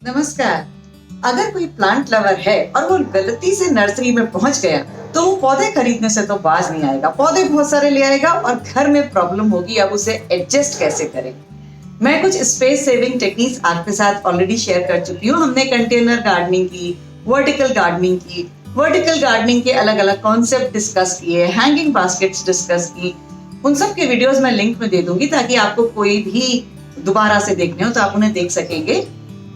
नमस्कार। अगर कोई प्लांट लवर है और वो गलती से नर्सरी में पहुंच गया तो वो पौधे खरीदने से तो बाज नहीं आएगा, पौधे बहुत सारे ले आएगा और घर में प्रॉब्लम होगी। अब उसे एडजस्ट कैसे करें? मैं कुछ स्पेस सेविंग टेक्निक्स आपके साथ ऑलरेडी शेयर कर चुकी हूँ। हमने कंटेनर गार्डनिंग की, वर्टिकल गार्डनिंग के अलग अलग कॉन्सेप्ट डिस्कस किए, हैंगिंग बास्केट्स डिस्कस की। उन सब के वीडियोस मैं लिंक में दे दूंगी ताकि आपको कोई भी दोबारा से देखने हो तो आप उन्हें देख सकेंगे।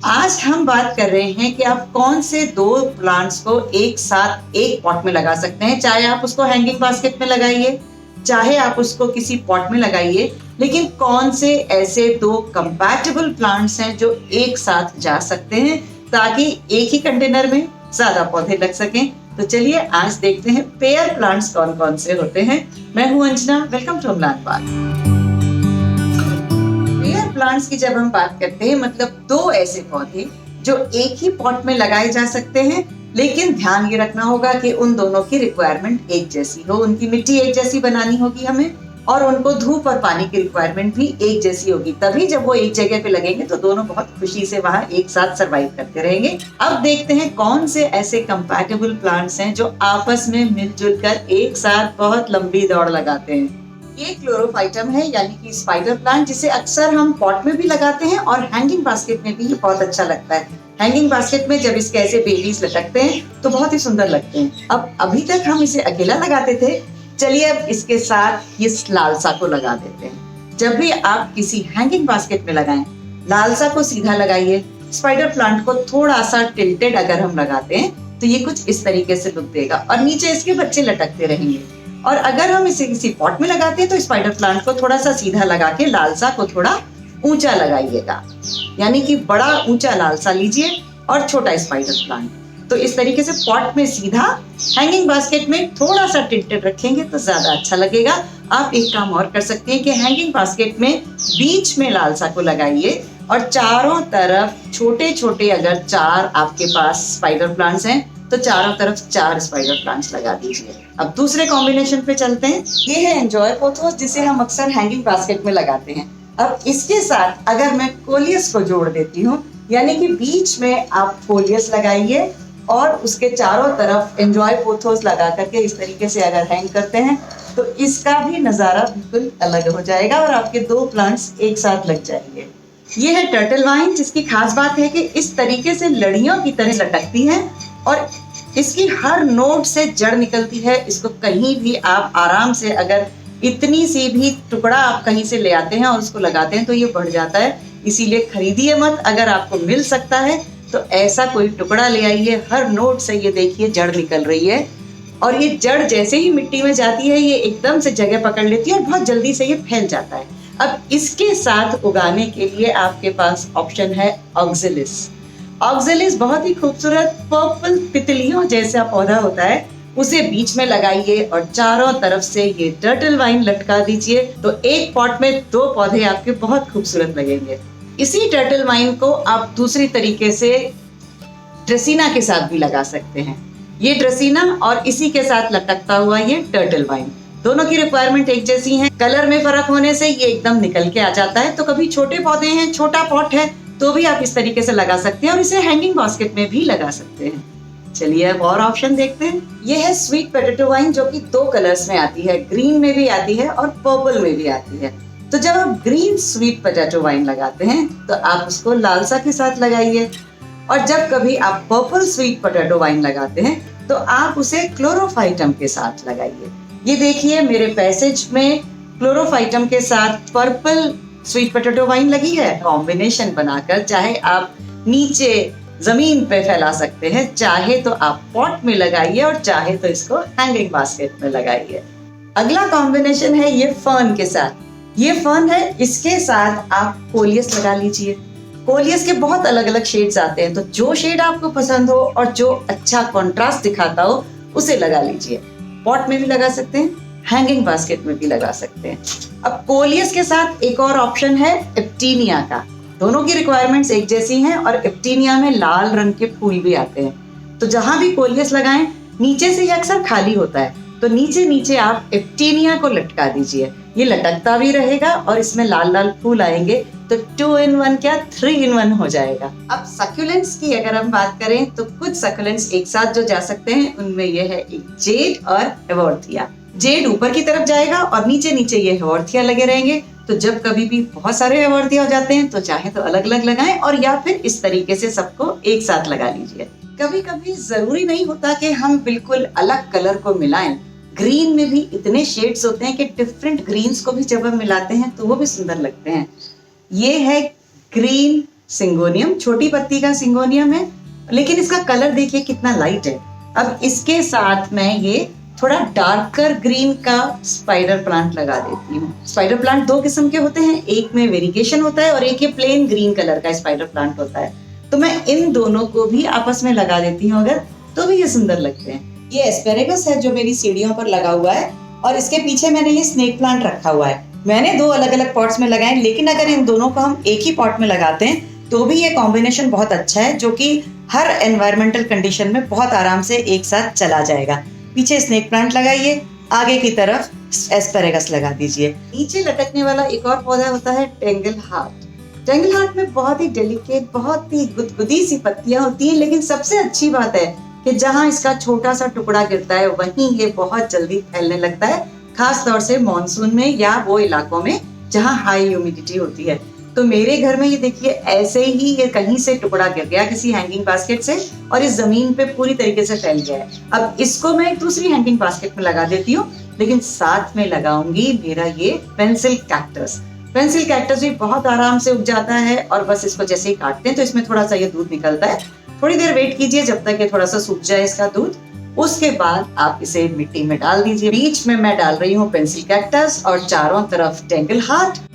आज हम बात कर रहे हैं कि आप कौन से दो प्लांट्स को एक साथ एक पॉट में लगा सकते हैं। चाहे आप उसको हैंगिंग बास्केट में लगाइए, चाहे आप उसको किसी पॉट में लगाइए, लेकिन कौन से ऐसे दो कंपैटिबल प्लांट्स हैं जो एक साथ जा सकते हैं ताकि एक ही कंटेनर में ज्यादा पौधे लग सकें। तो चलिए आज देखते हैं पेयर प्लांट्स कौन कौन से होते हैं। मैं हूं Anjana, welcome to Amlan park. Pair plants की जब हम बात करते हैं मतलब दो ऐसे पौधे जो एक ही पॉट में लगाए जा सकते हैं, लेकिन ध्यान ये रखना होगा कि उन दोनों की रिक्वायरमेंट एक जैसी हो। उनकी मिट्टी एक जैसी बनानी होगी हमें, और उनको धूप और पानी की रिक्वायरमेंट भी एक जैसी होगी। तभी जब वो एक जगह पे लगेंगे तो दोनों बहुत खुशी से वहां एक साथ सरवाइव करते रहेंगे। अब देखते हैं कौन से ऐसे कंपैटिबल प्लांट्स हैं जो आपस में मिलजुल कर एक साथ बहुत लंबी दौड़ लगाते हैं। ये क्लोरोफाइटम है, यानी कि स्पाइडर प्लांट, जिसे अक्सर हम पॉट में भी लगाते हैं और हैंगिंग बास्केट में भी ये बहुत अच्छा लगता है। हैंगिंग बास्केट में जब इसके ऐसे बेबीज लटकते हैं तो बहुत ही सुंदर लगते हैं। अब अभी तक हम इसे अकेला लगाते थे, चलिए अब इसके साथ इस लालसा को लगा देते हैं। जब भी आप किसी हैंगिंग बास्केट में लगाएं, लालसा को सीधा लगाइए। स्पाइडर प्लांट को थोड़ा सा टिल्टेड अगर हम लगाते हैं तो ये कुछ इस तरीके से लुक देगा और नीचे इसके बच्चे लटकते रहेंगे। और अगर हम इसे किसी पॉट में लगाते हैं तो स्पाइडर प्लांट को थोड़ा सा सीधा लगा के लालसा को थोड़ा ऊंचा लगाइएगा, यानी कि बड़ा ऊंचा लालसा लीजिए और छोटा स्पाइडर प्लांट। तो इस तरीके से पॉट में सीधा, हैंगिंग बास्केट में थोड़ा सा टिल्टेड रखेंगे तो ज्यादा अच्छा लगेगा। आप एक काम और कर सकते हैं कि हैंगिंग बास्केट में बीच में लालसा को लगाइए और चारों तरफ छोटे छोटे, अगर 4 आपके पास स्पाइडर प्लांट्स हैं तो चारों तरफ 4 स्पाइडर प्लांट्स लगा दीजिए। अब दूसरे कॉम्बिनेशन पे चलते हैं। ये है एंजॉय पोथोस, जिसे हम अक्सर हैंगिंग बास्केट में लगाते हैं। अब इसके साथ अगर मैं कोलियस को जोड़ देती हूँ, यानी कि बीच में आप कोलियस लगाइए और उसके चारों तरफ एंजॉय पोथोस लगा करके इस तरीके से अगर हैंग करते हैं तो इसका भी नजारा बिल्कुल अलग हो जाएगा और आपके दो प्लांट्स एक साथ लग जाएंगे। ये है टर्टल वाइन, जिसकी खास बात है कि इस तरीके से लड़ियों की तरह लटकती है और इसकी हर नोड से जड़ निकलती है। इसको कहीं भी आप आराम से, अगर इतनी सी भी टुकड़ा आप कहीं से ले आते हैं और उसको लगाते हैं तो ये बढ़ जाता है। इसीलिए खरीदिए मत, अगर आपको मिल सकता है तो ऐसा कोई टुकड़ा ले आइए। हर नोड से ये देखिए जड़ निकल रही है और ये जड़ जैसे ही मिट्टी में जाती है ये एकदम से जगह पकड़ लेती है और बहुत जल्दी से ये फैल जाता है। अब इसके साथ उगाने के लिए आपके पास ऑप्शन है ऑक्सिलिस। ऑक्सिलिस बहुत ही खूबसूरत पर्पल तितलियों जैसा पौधा होता है, उसे बीच में लगाइए और चारों तरफ से ये टर्टल वाइन लटका दीजिए तो एक पॉट में 2 पौधे आपके बहुत खूबसूरत लगेंगे। इसी टर्टल वाइन को आप दूसरी तरीके से ड्रेसिना के साथ भी लगा सकते हैं। ये ड्रेसिना और इसी के साथ लटकता हुआ ये टर्टल वाइन, दोनों की रिक्वायरमेंट एक जैसी है। कलर में फर्क होने से ये एकदम निकल के आ जाता है। तो कभी छोटे पौधे हैं, छोटा पॉट है, तो भी आप इस तरीके से लगा सकते हैं और इसे हैंगिंग बास्केट में भी लगा सकते हैं। चलिए अब और ऑप्शन देखते हैं। ये है स्वीट पोटैटो वाइन, जो कि 2 कलर्स में आती है, ग्रीन में भी आती है और पर्पल में भी आती है। तो जब आप ग्रीन स्वीट पोटैटो वाइन लगाते हैं तो आप उसको लालसा के साथ लगाइए, और जब कभी आप पर्पल स्वीट पोटैटो वाइन लगाते हैं तो आप उसे क्लोरोफाइटम के साथ लगाइए। ये देखिए मेरे पैसेज में क्लोरोफाइटम के साथ पर्पल स्वीट पोटैटो वाइन लगी है। कॉम्बिनेशन बनाकर चाहे आप नीचे जमीन पे फैला सकते हैं, चाहे तो आप पॉट में लगाइए और चाहे तो इसको हैंगिंग बास्केट में लगाइए। अगला कॉम्बिनेशन है ये फर्न के साथ। ये फर्न है, इसके साथ आप कोलियस लगा लीजिए। कोलियस के बहुत अलग अलग शेड्स आते हैं, तो जो शेड आपको पसंद हो और जो अच्छा कॉन्ट्रास्ट दिखाता हो उसे लगा लीजिए। पॉट में भी लगा सकते हैं, हैंगिंग बास्केट में भी लगा सकते हैं। अब कोलियस के साथ एक और ऑप्शन है एप्टीनिया का। दोनों की रिक्वायरमेंट्स एक जैसी हैं और एप्टीनिया में लाल रंग के फूल भी आते हैं। तो जहां भी कोलियस लगाएं, नीचे से ये अक्सर खाली होता है, तो नीचे नीचे आप एप्टीनिया को लटका दीजिए, ये लटकता भी रहेगा और इसमें लाल लाल फूल आएंगे, तो 2 in 1 क्या 3 in 1 हो जाएगा। अब सक्यूलेंट्स की अगर हम बात करें तो कुछ सक्यूलेंट्स एक साथ जो जा सकते हैं उनमें ये है एक जेड और हेवोर्थिया। जेड ऊपर की तरफ जाएगा और नीचे नीचे ये हेवोर्थिया लगे रहेंगे। तो जब कभी भी बहुत सारे हेवोर्थिया हो जाते हैं तो चाहे तो अलग अलग लगाएं और या फिर इस तरीके से सबको एक साथ लगा लीजिए। कभी कभी जरूरी नहीं होता कि हम बिल्कुल अलग कलर को मिलाएं। ग्रीन में भी इतने शेड्स होते हैं कि डिफरेंट ग्रीन्स को भी जब हम मिलाते हैं तो वो भी सुंदर लगते हैं। ये है ग्रीन सिंगोनियम, छोटी पत्ती का सिंगोनियम है, लेकिन इसका कलर देखिए कितना लाइट है। अब इसके साथ में ये थोड़ा डार्कर ग्रीन का स्पाइडर प्लांट लगा देती हूँ। स्पाइडर प्लांट 2 किस्म के होते हैं, एक में वेरिएशन होता है और एक ये प्लेन ग्रीन कलर का स्पाइडर प्लांट होता है। तो मैं इन दोनों को भी आपस में लगा देती हूँ अगर, तो भी ये सुंदर लगते हैं। ये एस्पेरेगस है जो मेरी सीढ़ियों पर लगा हुआ है और इसके पीछे मैंने ये स्नेक प्लांट रखा हुआ है। मैंने 2 अलग अलग पॉट्स में लगाए, लेकिन अगर इन दोनों को हम एक ही पॉट में लगाते हैं तो भी ये कॉम्बिनेशन बहुत अच्छा है, जो कि हर एनवायरमेंटल कंडीशन में बहुत आराम से एक साथ चला जाएगा। पीछे स्नेक प्लांट लगाइए, आगे की तरफ एस्पेरेगस लगा दीजिए। नीचे लटकने वाला एक और पौधा होता है टेंगल हार्ट। टेंगल हार्ट में बहुत ही डेलिकेट, बहुत ही गुदगुदी सी पत्तियां होती हैं, लेकिन सबसे अच्छी बात है कि जहां इसका छोटा सा टुकड़ा गिरता है वहीं ये बहुत जल्दी फैलने लगता है, खास तौर से मॉनसून में या वो इलाकों में जहां हाई ह्यूमिडिटी होती है। तो मेरे घर में ये देखिए ऐसे ही ये कहीं से टुकड़ा गिर गया किसी हैंगिंग बास्केट से और इस जमीन पे पूरी तरीके से फैल गया है। अब इसको मैं एक दूसरी हैंगिंग बास्केट में लगा देती हूँ, लेकिन साथ में लगाऊंगी मेरा ये पेंसिल कैक्टस। पेंसिल कैक्टस भी बहुत आराम से उग जाता है और बस इसको जैसे ही काटते हैं तो इसमें थोड़ा सा ये दूध निकलता है। थोड़ी देर वेट कीजिए जब तक ये थोड़ा सा सूख जाए इसका दूध। उसके बाद आप इसे मिट्टी में डाल दीजिए। बीच में मैं डाल रही हूँ पेंसिल कैक्टस और चारों तरफ टेंगल हार्ट।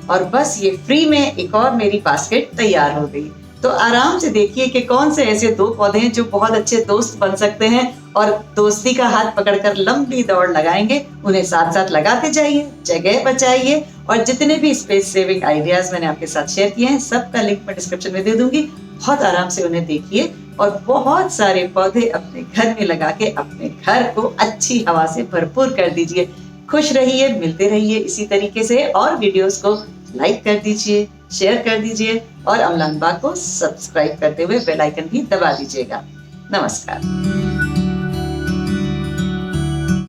और बस ये फ्री में एक और मेरी बास्केट तैयार हो गई। तो आराम से देखिए कि कौन से ऐसे 2 पौधे हैं जो बहुत अच्छे दोस्त बन सकते हैं और दोस्ती का हाथ पकड़कर लंबी दौड़ लगाएंगे। उन्हें साथ साथ लगाते जाइए, जगह बचाइए और जितने भी स्पेस सेविंग आइडियाज मैंने आपके साथ शेयर किए हैं सबका लिंक मैं डिस्क्रिप्शन में दे दूंगी। बहुत आराम से उन्हें देखिए और बहुत सारे पौधे अपने घर में लगा के अपने घर को अच्छी हवा से भरपूर कर दीजिए। खुश रहिए, मिलते रहिए इसी तरीके से और वीडियोस को लाइक कर दीजिए, शेयर कर दीजिए और अम्लान बाग को सब्सक्राइब करते हुए बेल आइकन भी दबा दीजिएगा। नमस्कार।